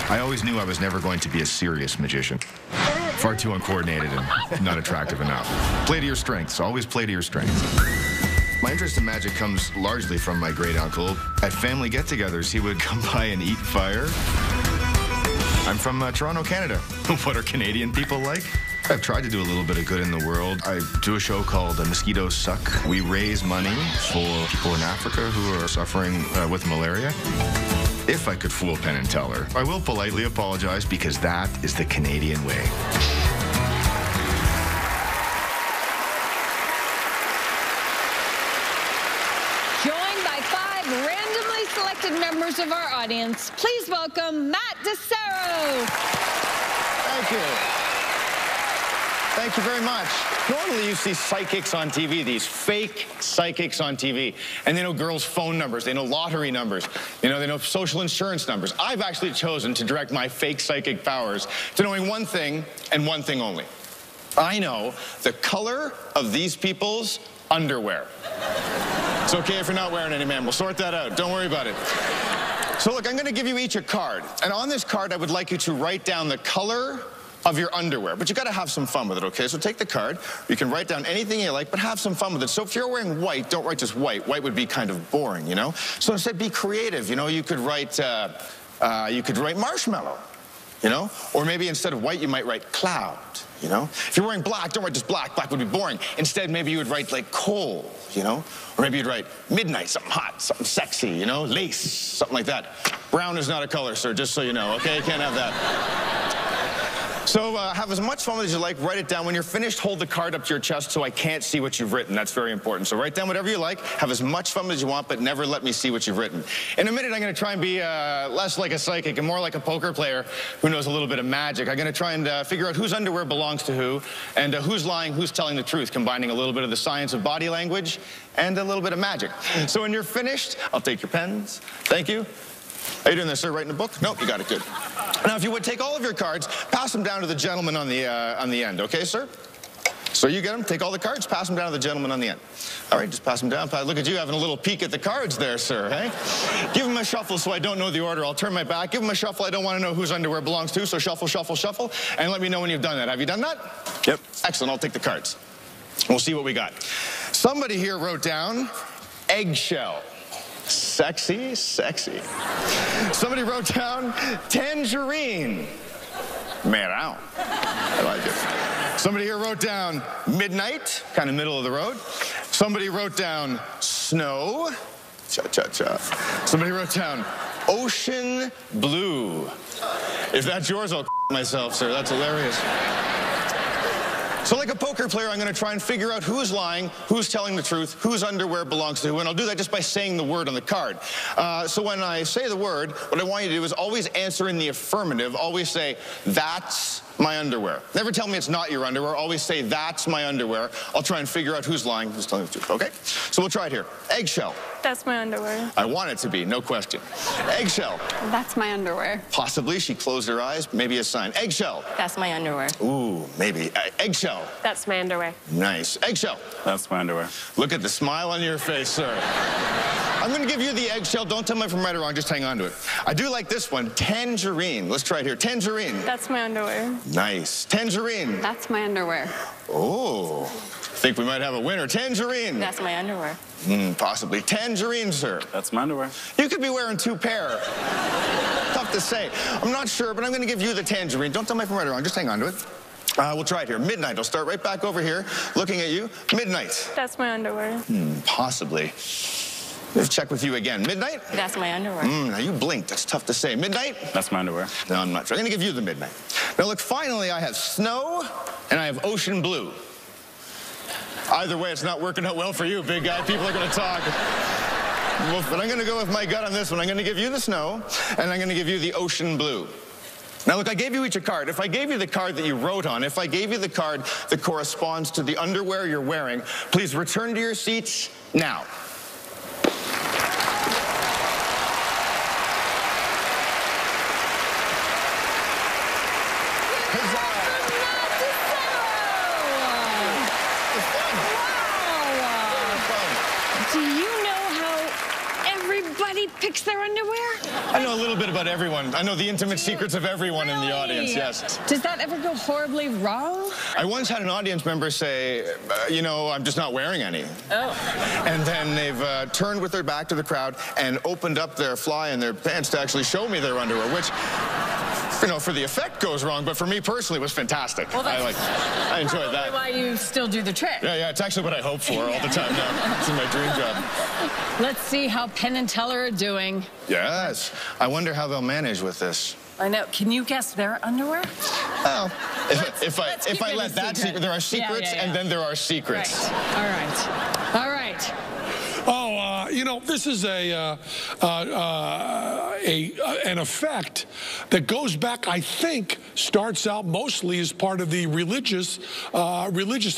I always knew I was never going to be a serious magician. Far too uncoordinated and not attractive enough. Play to your strengths. Always play to your strengths. My interest in magic comes largely from my great-uncle. At family get-togethers, he would come by and eat fire. I'm from Toronto, Canada. What are Canadian people like? I've tried to do a little bit of good in the world. I do a show called Mosquitoes Suck. We raise money for people in Africa who are suffering with malaria. If I could fool Penn and Teller, I will politely apologize because that is the Canadian way. Joined by 5 randomly selected members of our audience, please welcome Matt DiSero. Thank you. Thank you very much. Normally you see psychics on TV, these fake psychics on TV. And they know girls' phone numbers, they know lottery numbers, they know social insurance numbers. I've actually chosen to direct my fake psychic powers to knowing one thing and one thing only. I know the color of these people's underwear. It's okay if you're not wearing any, man. We'll sort that out. Don't worry about it. So look, I'm going to give you each a card. And on this card, I would like you to write down the color of your underwear, but you got to have some fun with it, okay? So take the card. You can write down anything you like, but have some fun with it. So if you're wearing white, don't write just white. White would be kind of boring, you know? So instead, be creative. You know, you could write marshmallow, you know? Or maybe instead of white, you might write cloud, you know? If you're wearing black, don't write just black. Black would be boring. Instead, maybe you would write like coal, you know? Or maybe you'd write midnight, something hot, something sexy, you know? Lace, something like that. Brown is not a color, sir, just so you know, okay? You can't have that. So have as much fun as you like. Write it down. When you're finished, hold the card up to your chest so I can't see what you've written. That's very important. So write down whatever you like. Have as much fun as you want, but never let me see what you've written. In a minute, I'm going to try and be less like a psychic and more like a poker player who knows a little bit of magic. I'm going to try and figure out whose underwear belongs to who and who's lying, who's telling the truth, combining a little bit of the science of body language and a little bit of magic. So when you're finished, I'll take your pens. Thank you. Are you doing this, sir? Writing a book? Nope, you got it. Good. Now, if you would take all of your cards, pass them down to the gentleman on the end, okay, sir? So you get them, take all the cards, pass them down to the gentleman on the end. All right, just pass them down. Look at you having a little peek at the cards there, sir, hey? Give him a shuffle so I don't know the order. I'll turn my back. Give him a shuffle. I don't want to know whose underwear belongs to, so shuffle, shuffle, shuffle, and let me know when you've done that. Have you done that? Yep. Excellent. I'll take the cards. We'll see what we got. Somebody here wrote down eggshell. Sexy, sexy. Somebody wrote down tangerine. Meow. I like it. Somebody here wrote down midnight, kind of middle of the road. Somebody wrote down snow. Cha-cha-cha. Somebody wrote down ocean blue. If that's yours, I'll myself, sir. That's hilarious. So like a poker player, I'm going to try and figure out who's lying, who's telling the truth, whose underwear belongs to who, and I'll do that just by saying the word on the card. So when I say the word, what I want you to do is always answer in the affirmative. Always say, that's my underwear. Never tell me it's not your underwear. Always say, that's my underwear. I'll try and figure out who's lying, who's telling the truth, okay? So we'll try it here. Eggshell. That's my underwear. I want it to be, no question. Eggshell. That's my underwear. Possibly. She closed her eyes. Maybe a sign. Eggshell. That's my underwear. Ooh, maybe. Eggshell. That's my underwear. Nice. Eggshell. That's my underwear. Look at the smile on your face, sir. I'm going to give you the eggshell. Don't tell me if I'm right or wrong. Just hang on to it. I do like this one. Tangerine. Let's try it here. Tangerine. That's my underwear. Nice. Tangerine. That's my underwear. Oh. Think we might have a winner. Tangerine. That's my underwear. Possibly. Tangerine, sir. That's my underwear. You could be wearing 2 pair. Tough to say. I'm not sure, but I'm going to give you the tangerine. Don't tell me if I'm right or wrong. Just hang on to it. We'll try it here. Midnight. I'll start right back over here, looking at you. Midnight. That's my underwear. Possibly. Let's check with you again. Midnight? That's my underwear. Now you blinked. That's tough to say. Midnight? That's my underwear. No, I'm not sure. I'm going to give you the midnight. Now look, finally I have snow and I have ocean blue. Either way, it's not working out well for you, big guy. People are going to talk. Well, but I'm going to go with my gut on this one. I'm going to give you the snow and I'm going to give you the ocean blue. Now look, I gave you each a card. If I gave you the card that you wrote on, if I gave you the card that corresponds to the underwear you're wearing, please return to your seats now. Do you know how everybody fix their underwear? I know a little bit about everyone. I know the intimate secrets of everyone in the audience, yes. Does that ever go horribly wrong? I once had an audience member say, you know, I'm just not wearing any. Oh. And then they've turned with their back to the crowd and opened up their fly in their pants to actually show me their underwear, which, you know, for the effect goes wrong, but for me personally was fantastic. Well, I enjoyed that. Why you still do the trick. Yeah, it's actually what I hope for all the time now. It's my dream job. Let's see how Penn and Teller are doing. Yes. I wonder how they'll manage with this. I know. Can you guess their underwear? Well, if I let that secret, there are secrets, yeah. and then there are secrets. Right. All right. Oh, you know, this is an effect that goes back, I think, starts out mostly as part of the religious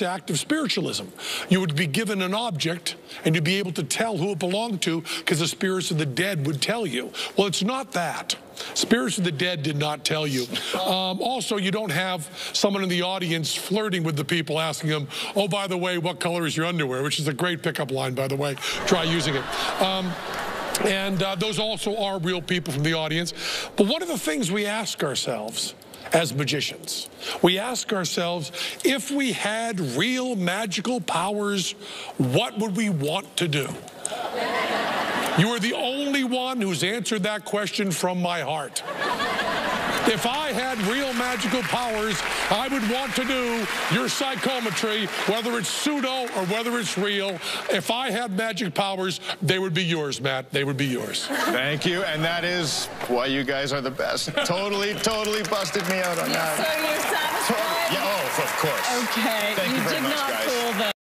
act of spiritualism. You would be given an object, and you'd be able to tell who it belonged to because the spirits of the dead would tell you. Well, it's not that. Spirits of the dead did not tell you. Also, you don't have someone in the audience flirting with the people, asking them, oh, by the way, what color is your underwear? Which is a great pickup line, by the way. Try using it. And those also are real people from the audience. But one of the things we ask ourselves as magicians, we ask ourselves, if we had real magical powers, what would we want to do? You are the only one who's answered that question from my heart. If I had real magical powers, I would want to do your psychometry, whether it's pseudo or whether it's real. If I had magic powers, they would be yours, Matt. They would be yours. Thank you, and that is why you guys are the best. Totally busted me out on that. So you're satisfied? Yeah, oh, of course. Okay. Thank you very much, guys. Fool them.